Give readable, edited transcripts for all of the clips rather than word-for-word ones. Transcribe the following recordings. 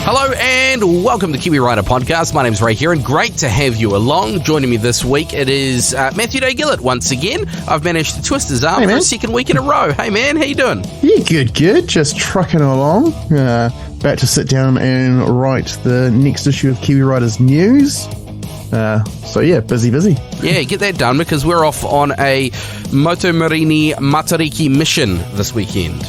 Hello and welcome to Kiwi Rider Podcast. My name's Ray here and great to have you along. Joining me this week, it is Matthew Day-Gillett once again. I've managed to twist his arm for a second week in a row. Hey man, how you doing? Yeah, good. Just trucking along. About to sit down and write the next issue of Kiwi Riders News. So yeah, busy. Yeah, get that done because we're off on a Motomarini Matariki mission this weekend.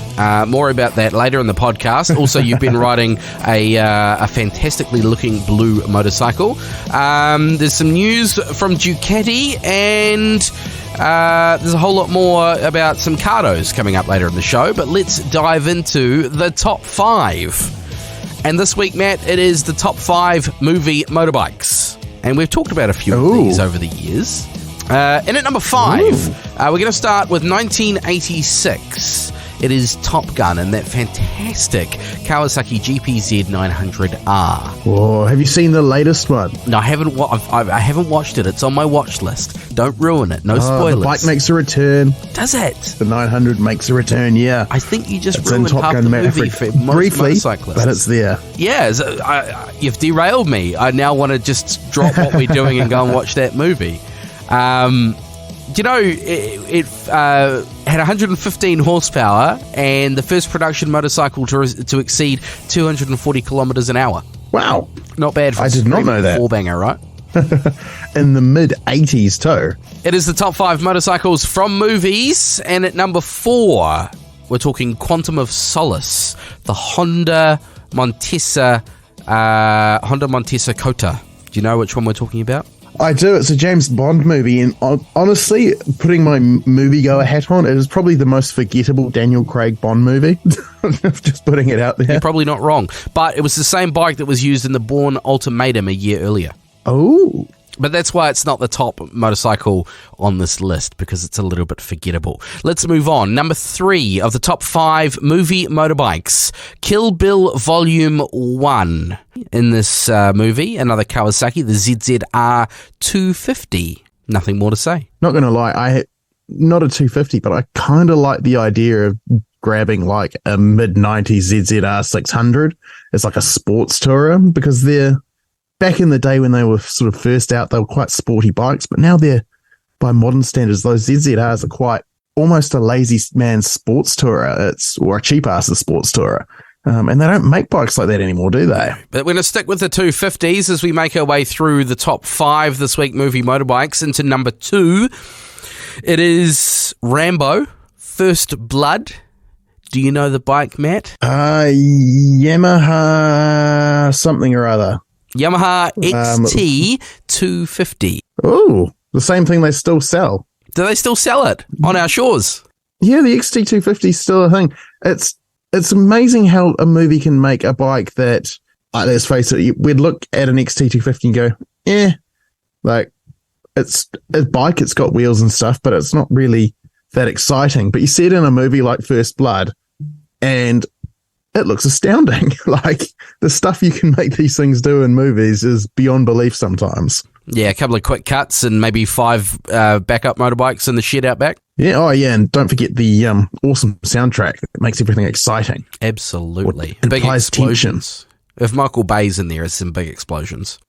More about that later in the podcast. Also, you've been riding a fantastically looking blue motorcycle. There's some news from Ducati and there's a whole lot more about some cardos coming up later in the show. But let's dive into the top 5. And this week, Matt, it is the top 5 movie motorbikes. And we've talked about a few of these over the years. And at number 5, we're going to start with 1986. It is Top Gun and that fantastic Kawasaki GPZ 900R. Oh, have you seen the latest one? No, I haven't watched it. It's on my watch list. Don't ruin it. No spoilers. The bike makes a return. Does it? The 900 makes a return, yeah. I think you just ruined half the movie for most briefly, motorcyclists. but it's there. Yeah, you've derailed me. I now want to just drop what we're doing and go and watch that movie. You know, it had 115 horsepower and the first production motorcycle to exceed 240 kilometers an hour. Wow. Not bad for I did not know that. Four-banger, right? In the mid-80s, too. It is the top 5 motorcycles from movies. And at number 4, we're talking Quantum of Solace, the Honda Montesa Kota. Do you know which one we're talking about? I do. It's a James Bond movie, and honestly, putting my moviegoer hat on, it is probably the most forgettable Daniel Craig Bond movie. Just putting it out there. You're probably not wrong. But it was the same bike that was used in the Bourne Ultimatum a year earlier. Oh. But that's why it's not the top motorcycle on this list, because it's a little bit forgettable. Let's move on. Number 3 of the top 5 movie motorbikes. Kill Bill Volume 1. In this movie, another Kawasaki, the ZZR 250. Nothing more to say. Not going to lie, not a 250, but I kind of like the idea of grabbing like a mid-90s ZZR 600 as like a sports tourer, because they're back in the day when they were sort of first out, they were quite sporty bikes, but now they're, by modern standards, those ZZRs are quite almost a lazy man's sports tourer. Or a cheap-ass sports tourer. And they don't make bikes like that anymore, do they? But we're going to stick with the 250s as we make our way through the top 5 this week movie motorbikes into number 2. It is Rambo, First Blood. Do you know the bike, Matt? Yamaha something or other. Yamaha XT 250. Oh, the same thing they still sell. Do they still sell it on our shores? Yeah, the XT 250 is still a thing. It's amazing how a movie can make a bike that, let's face it, we'd look at an XT 250 and go, like, it's a bike, it's got wheels and stuff, but it's not really that exciting. But you see it in a movie like First Blood, and it looks astounding. Like, the stuff you can make these things do in movies is beyond belief sometimes. Yeah, a couple of quick cuts and maybe 5 backup motorbikes in the shed out back. Yeah, and don't forget the awesome soundtrack that makes everything exciting. Absolutely. It big explosions. If Michael Bay's in there, it's some big explosions.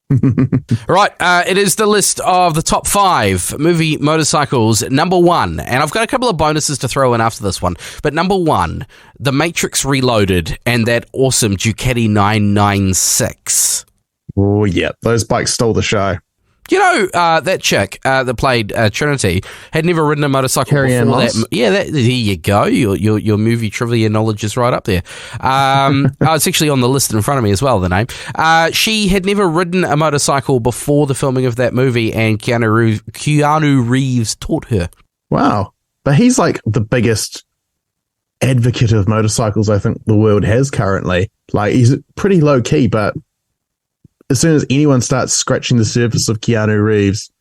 Right, it is the list of the top 5 movie motorcycles. Number 1, and I've got a couple of bonuses to throw in after this one, but number 1, The Matrix Reloaded and that awesome Ducati 996. Oh, yeah, those bikes stole the show. You know, that chick that played Trinity had never ridden a motorcycle Carrie-Anne before Moss. that. Yeah, there you go. Your movie trivia knowledge is right up there. It's actually on the list in front of me as well, the name. She had never ridden a motorcycle before the filming of that movie, and Keanu Reeves taught her. Wow. But he's like the biggest advocate of motorcycles I think the world has currently. Like, he's pretty low key, but as soon as anyone starts scratching the surface of Keanu Reeves,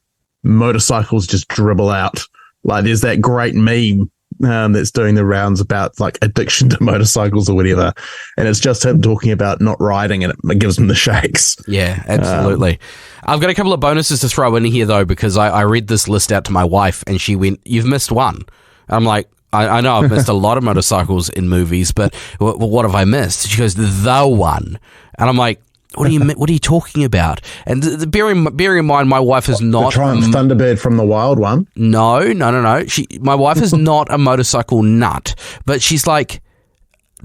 motorcycles just dribble out. Like, there's that great meme that's doing the rounds about like addiction to motorcycles or whatever, and it's just him talking about not riding, and it gives him the shakes. Yeah, absolutely. I've got a couple of bonuses to throw in here though, because I read this list out to my wife and she went, "You've missed one." I'm like, I know I've missed a lot of motorcycles in movies, but what have I missed? She goes, the one. And I'm like, what are you talking about? And bear in mind, my wife is not... The Triumph Thunderbird from the Wild one? No. My wife is not a motorcycle nut, but she's like,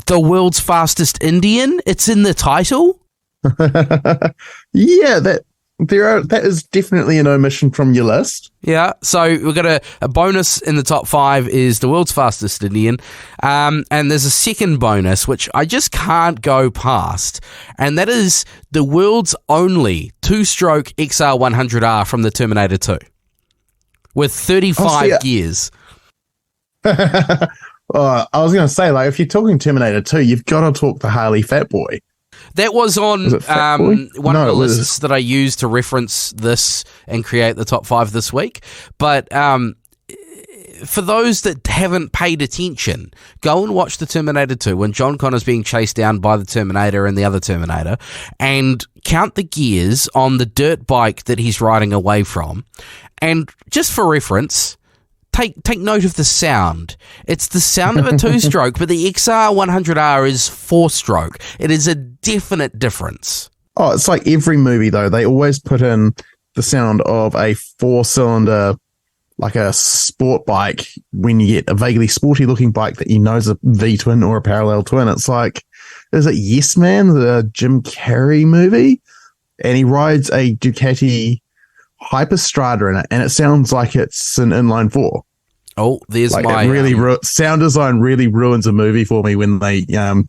the world's fastest Indian? It's in the title? Yeah, that is definitely an omission from your list. Yeah, so we've got a bonus in the top 5 is the world's fastest Indian, and there's a second bonus which I just can't go past, and that is the world's only 2-stroke XR100R from the Terminator 2 with 35 gears. I was going to say, like, if you're talking Terminator 2, you've got to talk the Harley Fat Boy. That was on one of the lists that I used to reference this and create the top 5 this week. But for those that haven't paid attention, go and watch the Terminator 2 when John Connor's being chased down by the Terminator and the other Terminator, and count the gears on the dirt bike that he's riding away from. And just for reference, Take note of the sound. It's the sound of a 2-stroke, but the XR100R is 4-stroke. It is a definite difference. Oh, it's like every movie, though. They always put in the sound of a 4-cylinder, like a sport bike, when you get a vaguely sporty-looking bike that you know is a V-twin or a parallel twin. It's like, is it Yes Man, the Jim Carrey movie? And he rides a Ducati Hyperstrada in it, and it sounds like it's an inline 4. Oh, there's like my... It really sound design really ruins a movie for me when they go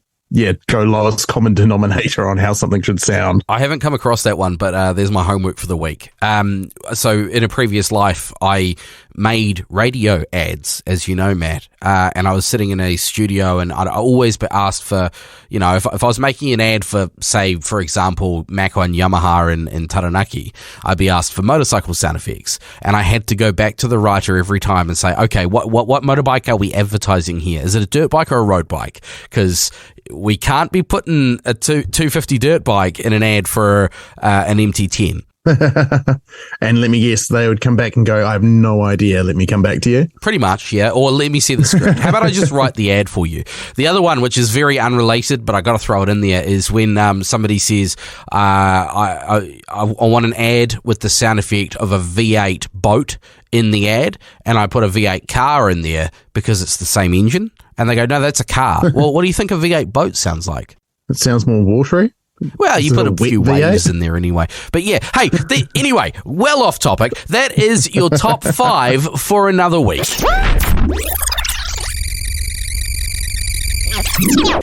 lowest common denominator on how something should sound. I haven't come across that one, but there's my homework for the week. So in a previous life, I made radio ads, as you know, Matt, and I was sitting in a studio, and I'd always be asked for, if I was making an ad for, say, for example, Mako and Yamaha in Taranaki, I'd be asked for motorcycle sound effects, and I had to go back to the writer every time and say, okay, what motorbike are we advertising here? Is it a dirt bike or a road bike? Because we can't be putting a 250 dirt bike in an ad for an MT10. And let me guess, they would come back and go, I have no idea. Let me come back to you. Pretty much, yeah. Or let me see the script. How about I just write the ad for you? The other one, which is very unrelated, but I got to throw it in there, is when somebody says, I want an ad with the sound effect of a V8 boat in the ad, and I put a V8 car in there because it's the same engine. And they go, no, that's a car. Well, what do you think a V8 boat sounds like? It sounds more watery. Well, you put a few waves in there anyway. But yeah, hey, anyway, well off topic. That is your top 5 for another week.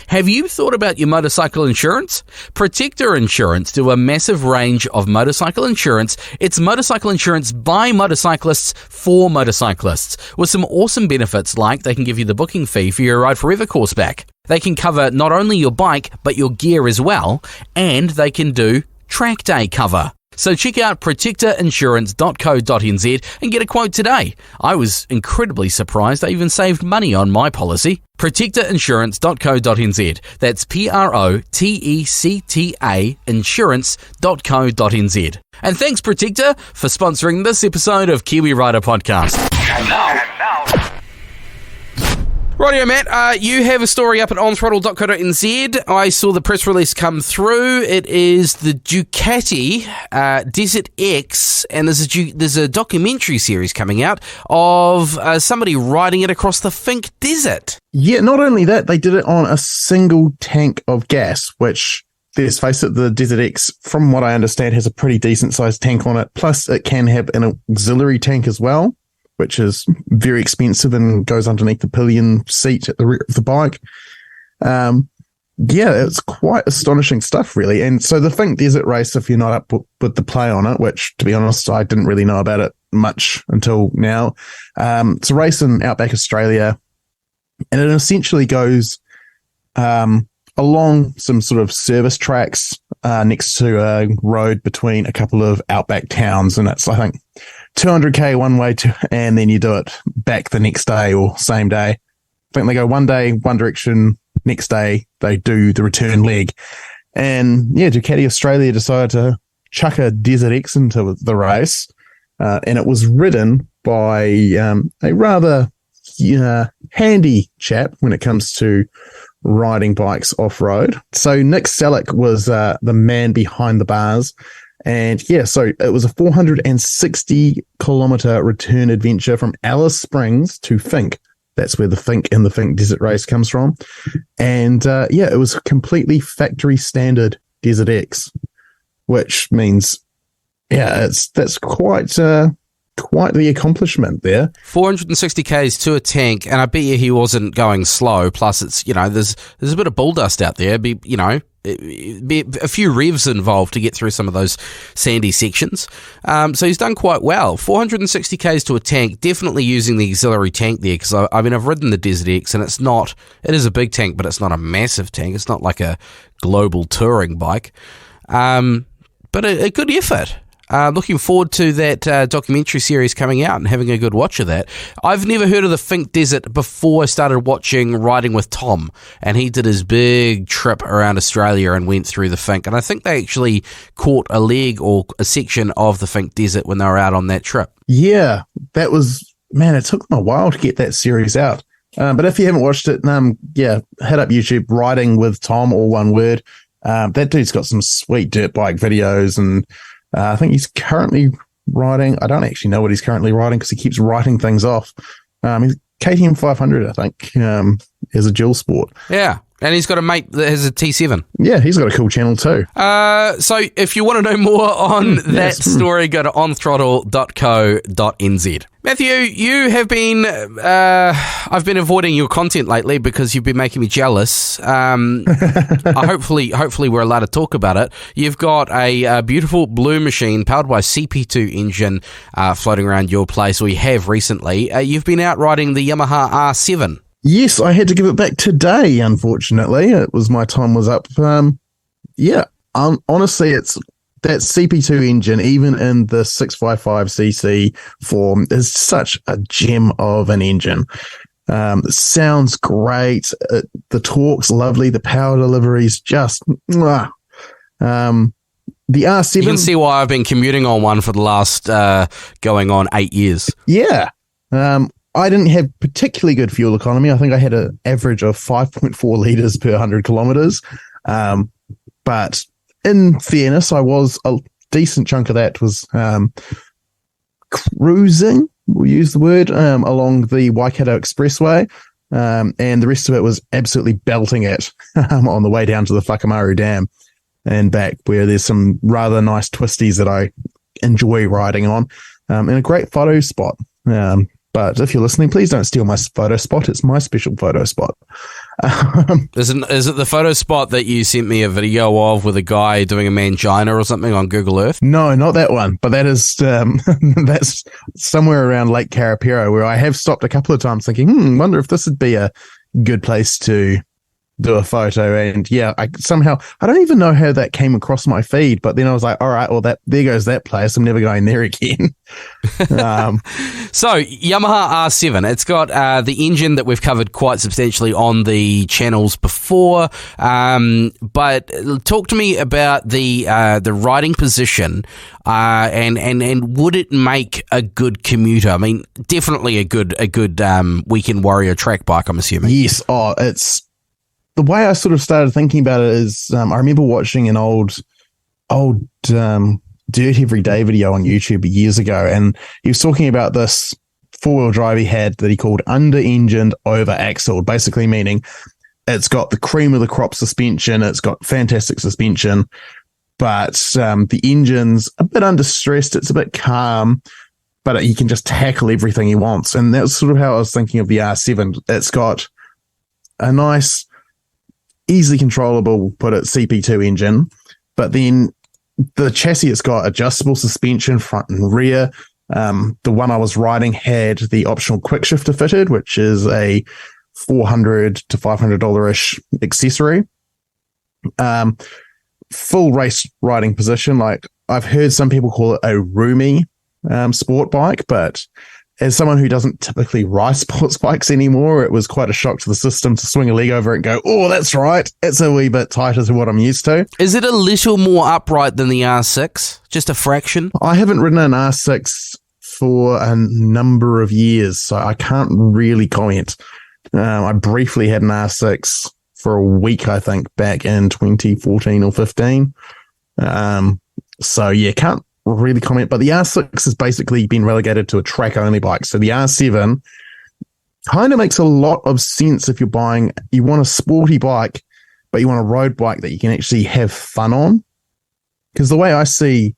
Have you thought about your motorcycle insurance? Protector Insurance do a massive range of motorcycle insurance. It's motorcycle insurance by motorcyclists for motorcyclists, with some awesome benefits like they can give you the booking fee for your Ride Forever course back. They can cover not only your bike, but your gear as well, and they can do track day cover. So check out protectorinsurance.co.nz and get a quote today. I was incredibly surprised I even saved money on my policy. Protectorinsurance.co.nz. That's PROTECTA insurance.co.nz. And thanks, Protector, for sponsoring this episode of Kiwi Rider Podcast. And now. Rightio, Matt, you have a story up at onthrottle.co.nz. I saw the press release come through. It is the Ducati Desert X, and there's a documentary series coming out of somebody riding it across the Fink Desert. Yeah, not only that, they did it on a single tank of gas, which, let's face it, the Desert X, from what I understand, has a pretty decent sized tank on it. Plus, it can have an auxiliary tank as well, which is very expensive and goes underneath the pillion seat at the rear of the bike. Yeah, it's quite astonishing stuff, really. And so the Fink Desert race, if you're not up with the play on it, which, to be honest, I didn't really know about it much until now. It's a race in Outback Australia, and it essentially goes along some sort of service tracks next to a road between a couple of Outback towns, and it's, I think, 200k one way and then you do it back the next day or same day. I think they go one day, one direction, next day they do the return leg. And yeah, Ducati Australia decided to chuck a Desert X into the race. And it was ridden by a rather handy chap when it comes to riding bikes off-road. So Nick Selleck was the man behind the bars. And yeah, so it was a 460 kilometer return adventure from Alice Springs to Fink. That's where the Fink in the Fink Desert Race comes from. And it was completely factory standard Desert X, which means, that's quite the accomplishment there. 460 Ks to a tank, and I bet you he wasn't going slow. Plus, it's, there's a bit of bull dust out there. Be a few revs involved to get through some of those sandy sections. So he's done quite well. 460 Ks to a tank, definitely using the auxiliary tank there, because I've ridden the Desert X, and it is a big tank, but it's not a massive tank. It's not like a global touring bike. But a good effort. Looking forward to that documentary series coming out and having a good watch of that. I've never heard of the Fink Desert before I started watching Riding with Tom, and he did his big trip around Australia and went through the Fink. And I think they actually caught a leg or a section of the Fink Desert when they were out on that trip. Yeah, that was, man, it took them a while to get that series out. But if you haven't watched it, head up YouTube, Riding with Tom, all one word. That dude's got some sweet dirt bike videos, and I think he's currently riding. I don't actually know what he's currently riding because he keeps writing things off. He's KTM 500, I think, is a dual sport. Yeah. And he's got a mate that has a T7. Yeah, he's got a cool channel too. So if you want to know more on that story, go to onthrottle.co.nz. Matthew, you have been... I've been avoiding your content lately because you've been making me jealous. Hopefully we're allowed to talk about it. You've got a beautiful blue machine powered by CP2 engine floating around your place, or you have recently. You've been out riding the Yamaha R7. Yes, I had to give it back today, unfortunately. My time was up. Honestly, it's that CP2 engine, even in the 655cc form, is such a gem of an engine. It sounds great. The torque's lovely. The power delivery's just... The R7... You can see why I've been commuting on one for the last going on 8 years. Yeah. I didn't have particularly good fuel economy. I think I had an average of 5.4 litres per 100 kilometres. But in fairness, I was a decent chunk of that was cruising, we'll use the word, along the Waikato Expressway. And the rest of it was absolutely belting it on the way down to the Whakamaru Dam and back, where there's some rather nice twisties that I enjoy riding on, and a great photo spot. But if you're listening, please don't steal my photo spot. It's my special photo spot. Is it the photo spot that you sent me a video of with a guy doing a mangina or something on Google Earth? No, not that one. But that is that's somewhere around Lake Karapiro, where I have stopped a couple of times thinking, wonder if this would be a good place to do a photo. And I don't even know how that came across my feed, but then I was like, all right, well, there goes that place. I'm never going there again. So Yamaha R7, it's got the engine that we've covered quite substantially on the channels before, but talk to me about the riding position, and would it make a good commuter? I mean, definitely a good weekend warrior track bike, I'm assuming. Yes. It's the way I sort of started thinking about it is, I remember watching an old Dirt Every Day video on YouTube years ago, and he was talking about this four-wheel drive he had that he called under-engined, over-axled, basically meaning it's got the cream of the crop suspension, it's got fantastic suspension, but the engine's a bit under-stressed, it's a bit calm, but he can just tackle everything he wants. And that's sort of how I was thinking of the R7. It's got a nice, easily controllable, put it, CP2 engine, but then the chassis, it's got adjustable suspension front and rear. The one I was riding had the optional quick shifter fitted, which is a $400 to $500-ish accessory. Full race riding position. Like, I've heard some people call it a roomy sport bike, but as someone who doesn't typically ride sports bikes anymore, it was quite a shock to the system to swing a leg over it and go, oh, that's right, it's a wee bit tighter to what I'm used to. Is it a little more upright than the R6? Just a fraction? I haven't ridden an R6 for a number of years, so I can't really comment. I briefly had an R6 for a week, I think, back in 2014 or 15. So yeah, can't really comment, but the R6 has basically been relegated to a track-only bike. So the R7 kind of makes a lot of sense if you want a sporty bike, but you want a road bike that you can actually have fun on. Because the way I see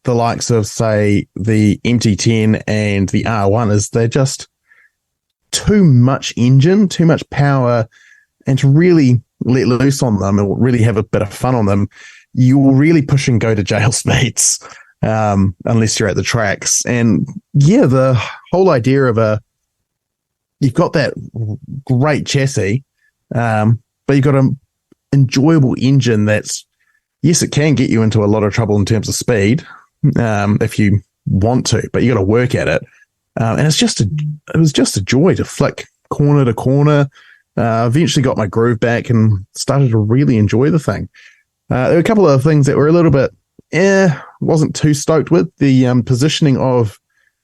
the likes of, say, the MT10 and the R1 is they're just too much engine, too much power, and to really let loose on them or really have a bit of fun on them, you will really push and go to jail speeds unless you're at the tracks. And yeah, the whole idea of you've got that great chassis, but you've got an enjoyable engine that's, yes, it can get you into a lot of trouble in terms of speed if you want to, but you got to work at it. And it was just a joy to flick corner to corner. Eventually got my groove back and started to really enjoy the thing. There were a couple of things that were a little bit, wasn't too stoked with. The positioning of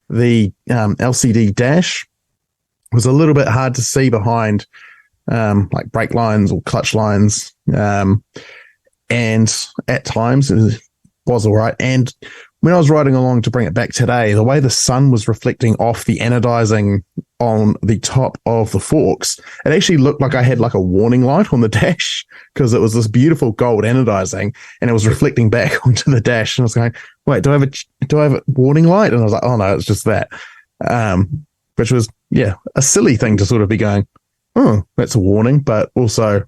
the LCD dash was a little bit hard to see behind like brake lines or clutch lines. And at times it was all right. And when I was riding along to bring it back today, the way the sun was reflecting off the anodizing on the top of the forks, it actually looked like I had like a warning light on the dash because it was this beautiful gold anodizing and it was reflecting back onto the dash. And I was going, wait, do I have a warning light? And I was like, oh no, it's just that. Which was, yeah, a silly thing to sort of be going, oh, that's a warning, but also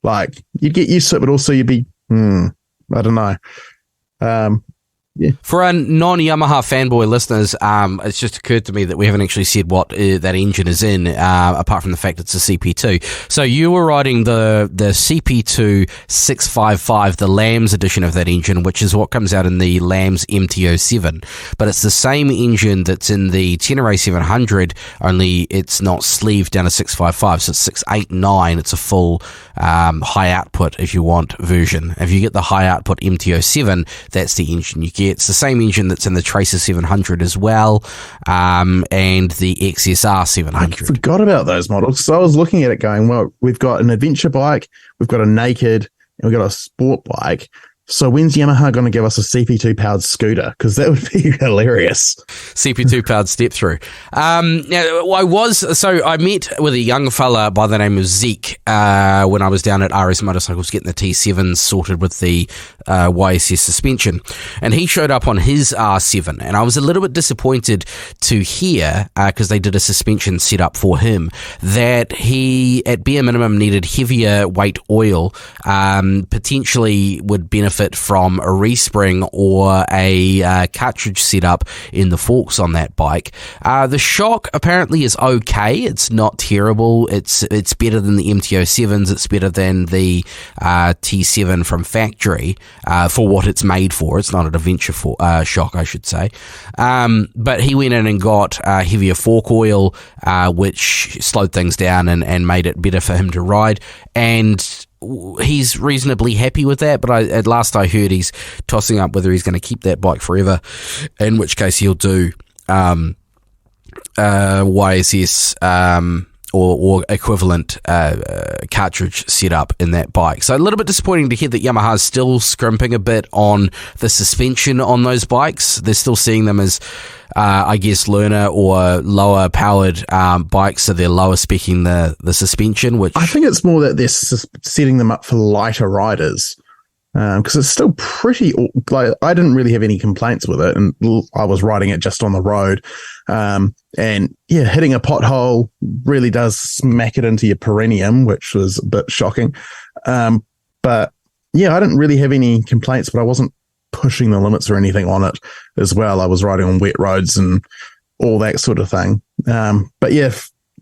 like you'd get used to it, but also you'd be, I don't know. Yeah. For our non-Yamaha fanboy listeners, it's just occurred to me that we haven't actually said what that engine is in, apart from the fact it's a CP2. So you were riding the CP2 655, the Lambs edition of that engine, which is what comes out in the Lambs MT07. But it's the same engine that's in the Tenere 700, only it's not sleeved down to 655, so it's 689. It's a full high output, if you want, version. If you get the high output MT07, that's the engine you get. It's the same engine that's in the Tracer 700 as well, and the XSR 700. I forgot about those models. So I was looking at it going, well, we've got an adventure bike, we've got a naked, and we've got a sport bike. So when's Yamaha going to give us a CP2 powered scooter? Because that would be hilarious. CP2 powered step through. Now, I met with a young fella by the name of Zeke when I was down at RS Motorcycles getting the T7 sorted with the YSS suspension, and he showed up on his R7, and I was a little bit disappointed to hear, because they did a suspension setup for him, that he at bare minimum needed heavier weight oil, potentially would benefit from a respring or a cartridge setup in the forks on that bike. The shock apparently is okay. It's not terrible. It's better than the MT07s. It's better than the T7 from factory for what it's made for. It's not an adventure shock, I should say. But he went in and got heavier fork oil, which slowed things down and made it better for him to ride. And he's reasonably happy with that, but at last I heard he's tossing up whether he's going to keep that bike forever, in which case he'll do YSS or equivalent cartridge setup in that bike. So a little bit disappointing to hear that Yamaha's still scrimping a bit on the suspension on those bikes. They're still seeing them as I guess learner or lower powered bikes, so they're lower speccing the suspension, which I think it's more that they're setting them up for lighter riders, because it's still pretty, like, I didn't really have any complaints with it, and I was riding it just on the road, and yeah, hitting a pothole really does smack it into your perineum, which was a bit shocking, but yeah, I didn't really have any complaints, but I wasn't pushing the limits or anything on it as well. I was riding on wet roads and all that sort of thing. But yeah,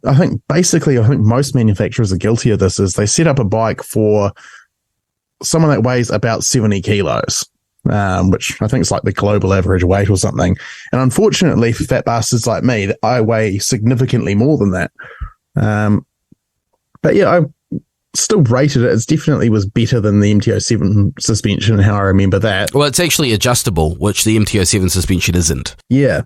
I think most manufacturers are guilty of this, is they set up a bike for someone that weighs about 70 kilos, which I think is like the global average weight or something. And unfortunately for fat bastards like me, I weigh significantly more than that. But yeah, I still rated it. It definitely was better than the MT07 suspension, how I remember that. Well, it's actually adjustable, which the MT07 suspension isn't. Yeah.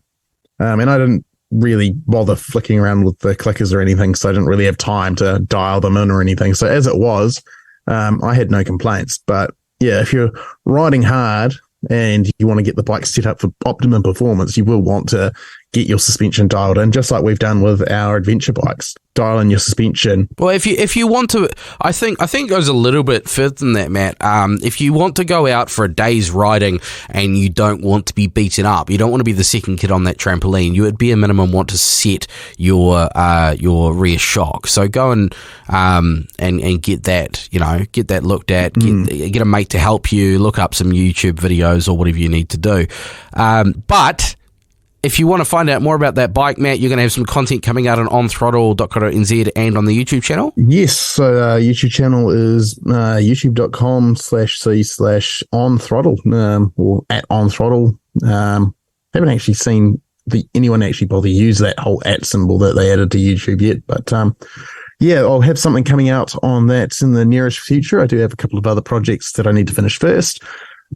And I didn't really bother flicking around with the clickers or anything, so I didn't really have time to dial them in or anything. So as it was, I had no complaints. But yeah, if you're riding hard and you want to get the bike set up for optimum performance, you will want to get your suspension dialed in, just like we've done with our adventure bikes. Dial in your suspension. Well, if you want to, I think it goes a little bit further than that, Matt. If you want to go out for a day's riding and you don't want to be beaten up, you don't want to be the second kid on that trampoline, you would be a minimum want to set your rear shock. So go and get that looked at. Get a mate to help you. Look up some YouTube videos or whatever you need to do. But if you want to find out more about that bike, Matt, you're going to have some content coming out on onthrottle.co.nz and on the YouTube channel? Yes. So YouTube channel is youtube.com/c/onthrottle or @onthrottle. Haven't actually seen anyone actually bother use that whole @ symbol that they added to YouTube yet. But yeah, I'll have something coming out on that in the nearest future. I do have a couple of other projects that I need to finish first.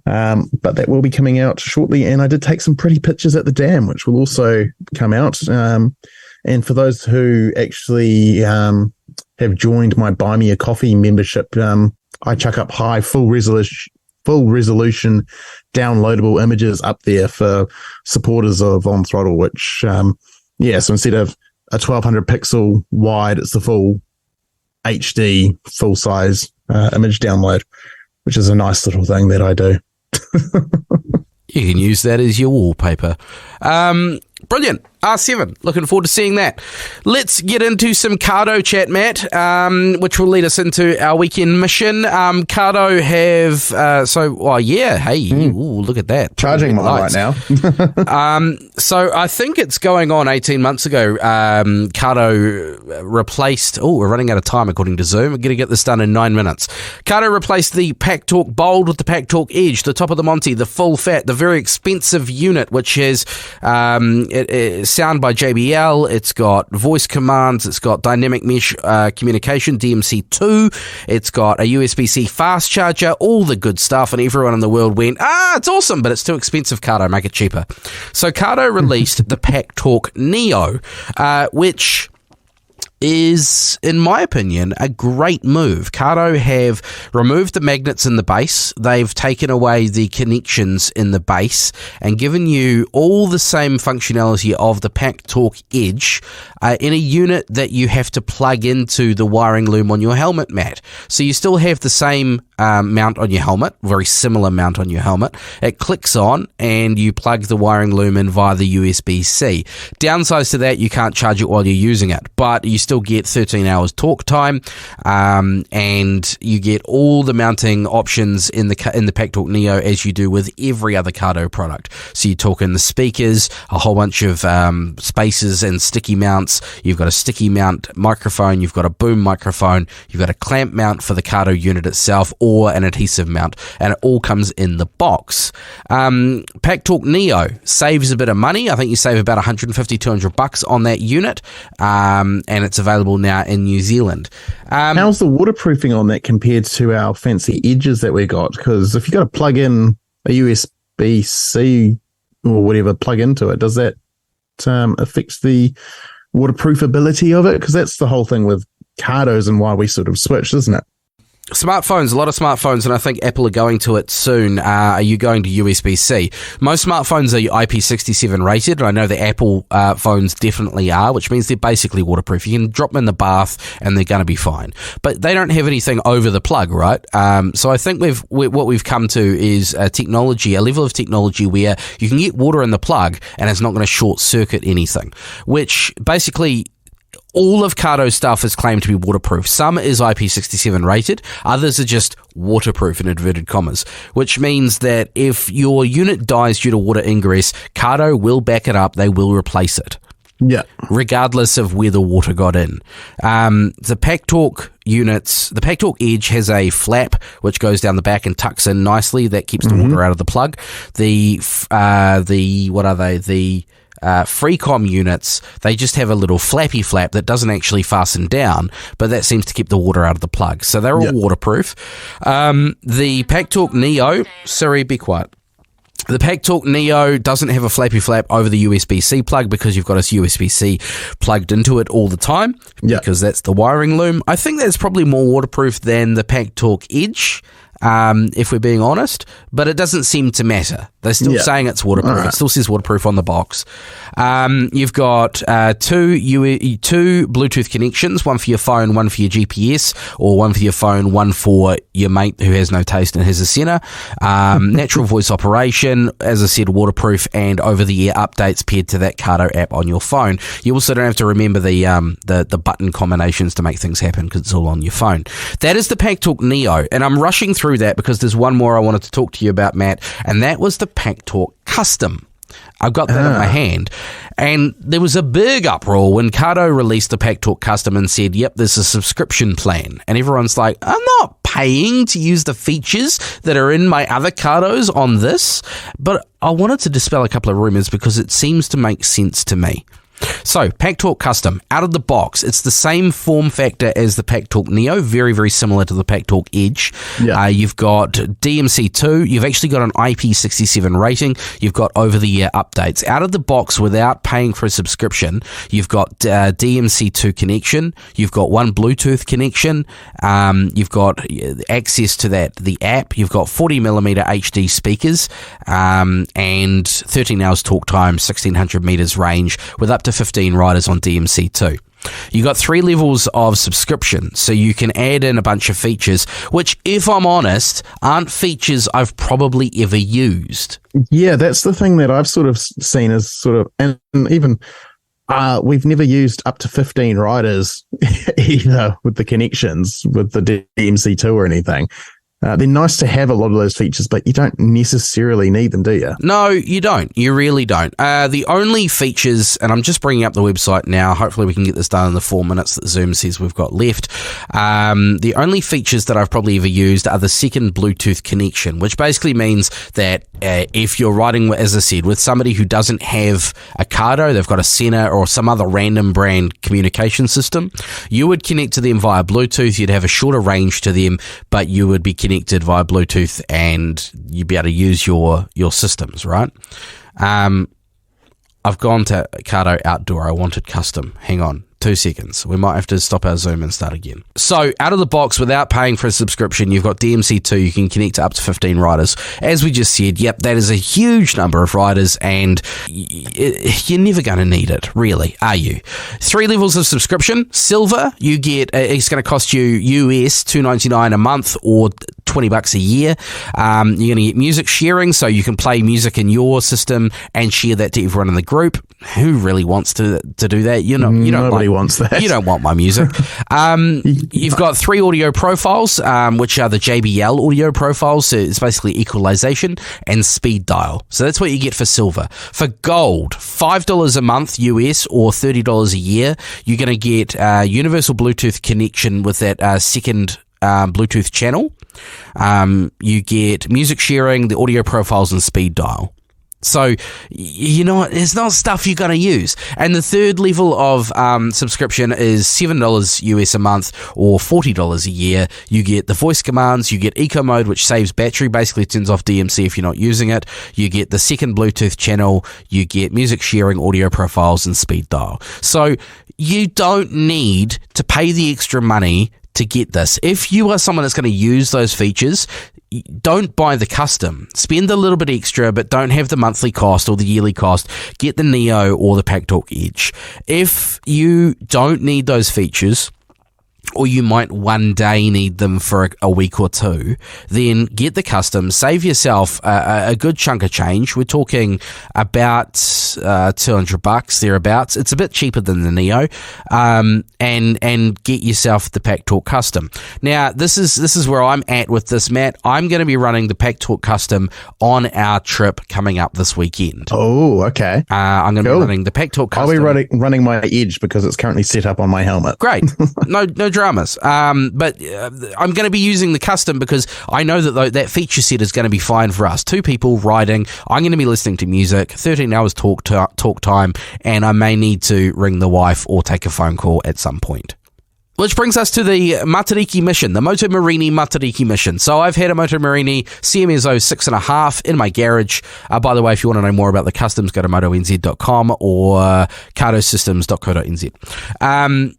But that will be coming out shortly, and I did take some pretty pictures at the dam, which will also come out. And for those who actually have joined my Buy Me a Coffee membership, I chuck up high full resolution downloadable images up there for supporters of On Throttle, which so instead of a 1200 pixel wide, it's the full HD full size image download, which is a nice little thing that I do. You can use that as your wallpaper. Brilliant. R7. Looking forward to seeing that. Let's get into some Cardo chat, Matt, which will lead us into our weekend mission. Cardo have... look at that. Charging mine right now. So I think it's going on 18 months ago. Cardo replaced... Oh, we're running out of time according to Zoom. We're going to get this done in 9 minutes. Cardo replaced the Pack Talk Bold with the Pack Talk Edge, the top of the Monty, the full fat, the very expensive unit, which is... sound by JBL, it's got voice commands, it's got dynamic mesh communication, DMC2, it's got a USB-C fast charger, all the good stuff, and everyone in the world went, it's awesome, but it's too expensive, Cardo, make it cheaper. So Cardo released the Pack Talk Neo, which is, in my opinion, a great move. Cardo have removed the magnets in the base. They've taken away the connections in the base and given you all the same functionality of the Pack Talk Edge in a unit that you have to plug into the wiring loom on your helmet, Matt. So you still have the same mount on your helmet, very similar mount on your helmet. It clicks on and you plug the wiring loom in via the USB-C. Downsides to that, you can't charge it while you're using it, but you still get 13 hours talk time, and you get all the mounting options in the Pack Talk Neo as you do with every other Cardo product. So you talk in the speakers, a whole bunch of spacers and sticky mounts. You've got a sticky mount microphone, you've got a boom microphone, you've got a clamp mount for the Cardo unit itself, or an adhesive mount, and it all comes in the box. Pack Talk Neo saves a bit of money. I think you save about $150-200 on that unit, and it's available now in New Zealand. How's the waterproofing on that compared to our fancy edges that we got? Because if you got to plug in a USB-C or whatever plug into it, does that affect the waterproofability of it? Because that's the whole thing with Cardos and why we sort of switched, isn't it? Smartphones, a lot of smartphones, and I think Apple are going to it soon. Are you going to USB-C? Most smartphones are IP67 rated, and I know the Apple phones definitely are, which means they're basically waterproof. You can drop them in the bath and they're going to be fine. But they don't have anything over the plug, right? So I think what we've come to is a level of technology where you can get water in the plug and it's not going to short circuit anything, which basically... all of Cardo's stuff is claimed to be waterproof. Some is IP67 rated, others are just waterproof in inverted commas, which means that if your unit dies due to water ingress, Cardo will back it up, they will replace it. Yeah. Regardless of where the water got in. The Pack Talk units, the Pack Talk Edge has a flap which goes down the back and tucks in nicely. That keeps the water out of the plug. The Freecom units, they just have a little flappy flap that doesn't actually fasten down, but that seems to keep the water out of the plug. So they're all waterproof. The Pack Talk Neo, Siri, be quiet. The Pack Talk Neo doesn't have a flappy flap over the USB-C plug because you've got a USB-C plugged into it all the time, because that's the wiring loom. I think that's probably more waterproof than the Pack Talk Edge, if we're being honest, but it doesn't seem to matter. They're still saying it's waterproof. Right. It still says waterproof on the box. You've got two Bluetooth connections, one for your phone, one for your GPS, or one for your phone, one for your mate who has no taste and has a center. Natural voice operation, as I said, waterproof and over-the-air updates paired to that Cardo app on your phone. You also don't have to remember the button combinations to make things happen because it's all on your phone. That is the Pack Talk Neo, and I'm rushing through that because there's one more I wanted to talk to you about, Matt, and that was the Pack Talk Custom. I've got that in my hand. And there was a big uproar when Cardo released the Pack Talk Custom and said, yep, there's a subscription plan. And everyone's like, I'm not paying to use the features that are in my other Cardos on this. But I wanted to dispel a couple of rumors because it seems to make sense to me. So, Pack Talk Custom, out of the box, it's the same form factor as the Pack Talk Neo, very, very similar to the Pack Talk Edge. Yeah. You've got DMC2, you've actually got an IP67 rating, you've got over-the-air updates. Out of the box, without paying for a subscription, you've got DMC2 connection, you've got one Bluetooth connection, you've got access to the app, you've got 40mm HD speakers, and 13 hours talk time, 1600 meters range, with up to 15 riders on DMC2. You got 3 levels of subscription, so you can add in a bunch of features, which, if I'm honest, aren't features I've probably ever used. Yeah, that's the thing that I've sort of seen as sort of, and even we've never used up to 15 riders either with the connections with the DMC2 or anything. They're nice to have, a lot of those features, but you don't necessarily need them, do you? No, you don't. You really don't. The only features, and I'm just bringing up the website now, hopefully we can get this done in the 4 minutes that Zoom says we've got left. The only features that I've probably ever used are the second Bluetooth connection, which basically means that if you're riding, as I said, with somebody who doesn't have a Cardo, they've got a Senna or some other random brand communication system, you would connect to them via Bluetooth. You'd have a shorter range to them, but you would be connected via Bluetooth and you'd be able to use your systems, right? I've gone to Cardo Outdoor. I wanted custom. Hang on. 2 seconds. We might have to stop our Zoom and start again. So, out of the box, without paying for a subscription, you've got DMC2. You can connect to up to 15 riders. As we just said, yep, that is a huge number of riders, and you're never going to need it, really, are you? 3 levels of subscription. Silver, you get, it's going to cost you US $2.99 a month or $20 a year. You're going to get music sharing, so you can play music in your system and share that to everyone in the group. Who really wants to do that? You don't. Nobody wants that. You don't want my music. You've got 3 audio profiles, which are the JBL audio profiles. So it's basically equalization and speed dial. So that's what you get for silver. For gold, $5 a month US or $30 a year. You're going to get universal Bluetooth connection with that second Bluetooth channel. You get music sharing, the audio profiles, and speed dial. So, it's not stuff you're going to use. And the third level of subscription is $7 US a month or $40 a year. You get the voice commands, you get eco mode, which saves battery, basically turns off DMC if you're not using it. You get the second Bluetooth channel, you get music sharing, audio profiles, and speed dial. So, you don't need to pay the extra money to get this. If you are someone that's going to use those features, don't buy the custom. Spend a little bit extra, but don't have the monthly cost or the yearly cost. Get the Neo or the Pack Talk Edge. If you don't need those features, or you might one day need them for a week or two, then get the custom, save yourself a good chunk of change. We're talking about $200 thereabouts. It's a bit cheaper than the Neo, and get yourself the Pack Talk Custom. Now, this is where I'm at with this, Matt. I'm going to be running the Pack Talk Custom on our trip coming up this weekend. Oh, okay. I'm going to be running the Pack Talk Custom. I'll be running my Edge because it's currently set up on my helmet. Great. No dramas. But I'm going to be using the custom because I know that feature set is going to be fine for us. 2 people riding. I'm going to be listening to music, 13 hours talk time, and I may need to ring the wife or take a phone call at some point. Which brings us to the Matariki mission, the Moto Morini Matariki mission. So I've had a Moto Morini CMSO 6.5 in my garage. By the way, if you want to know more about the customs, go to motonz.com or cardosystems.co.nz.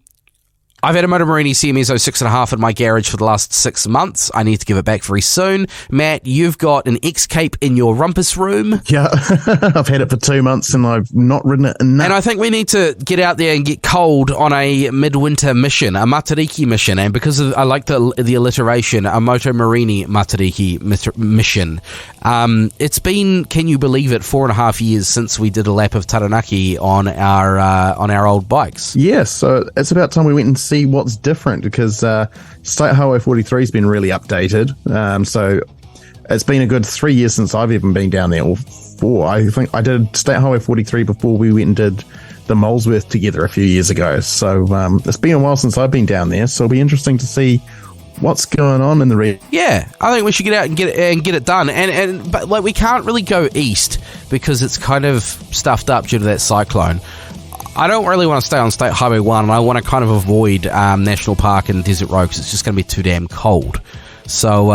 I've had a Moto Morini CMSO 6.5 in my garage for the last 6 months. I need to give it back very soon. Matt, you've got an X-Cape in your rumpus room. Yeah, I've had it for 2 months and I've not ridden it enough. And I think we need to get out there and get cold on a midwinter mission, a Matariki mission. And because I like the alliteration, a Moto Morini Matariki mission. It's been, can you believe it, 4.5 years since we did a lap of Taranaki on our old bikes. Yes, so it's about time we went and see what's different, because State Highway 43 has been really updated. So it's been a good 3 years since I've even been down there, or 4. I think I did State Highway 43 before we went and did the Molesworth together a few years ago. So it's been a while since I've been down there, so it'll be interesting to see what's going on in the region. Yeah, I think we should get out and get it done. But like, we can't really go east because it's kind of stuffed up due to that cyclone. I don't really want to stay on State Highway 1, and I want to kind of avoid National Park and Desert Road because it's just going to be too damn cold. So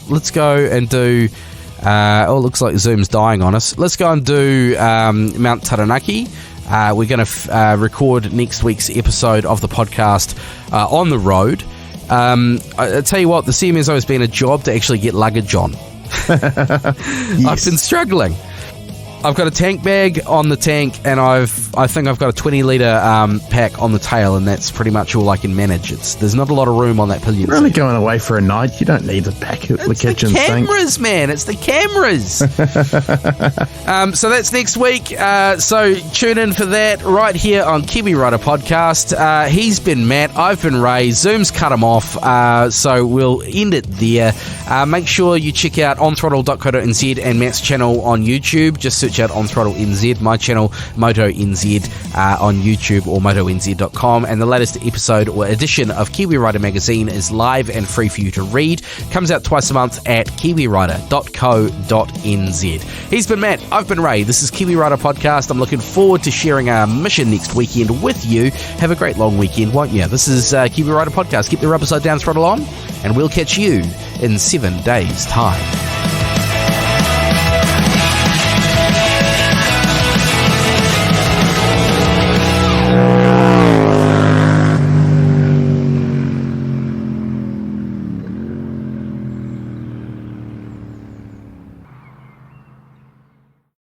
let's go and do... it looks like Zoom's dying on us. Let's go and do Mount Taranaki. We're going to record next week's episode of the podcast on the road. I tell you what, the CMSO has been a job to actually get luggage on. Yes. I've been struggling. I've got a tank bag on the tank, and I think I've got a 20-litre pack on the tail, and that's pretty much all I can manage. There's not a lot of room on that pillion. You're only going away for a night. You don't need to pack the kitchen sink. It's the cameras, man. It's the cameras. So that's next week. So tune in for that right here on Kiwi Rider Podcast. He's been Matt. I've been Ray. Zoom's cut him off. So we'll end it there. Make sure you check out onthrottle.co.nz and Matt's channel on YouTube. Just search out On Throttle NZ, my channel Moto NZ on YouTube or motonz.com, and the latest episode or edition of Kiwi Rider magazine is live and free for you to read. Comes out twice a month at kiwirider.co.nz. He's been Matt, I've been Ray. This is Kiwi Rider Podcast. I'm looking forward to sharing our mission next weekend with you. Have a great long weekend, won't you? This is Kiwi Rider Podcast. Keep the rubber side down, throttle on, and we'll catch you in 7 days' time.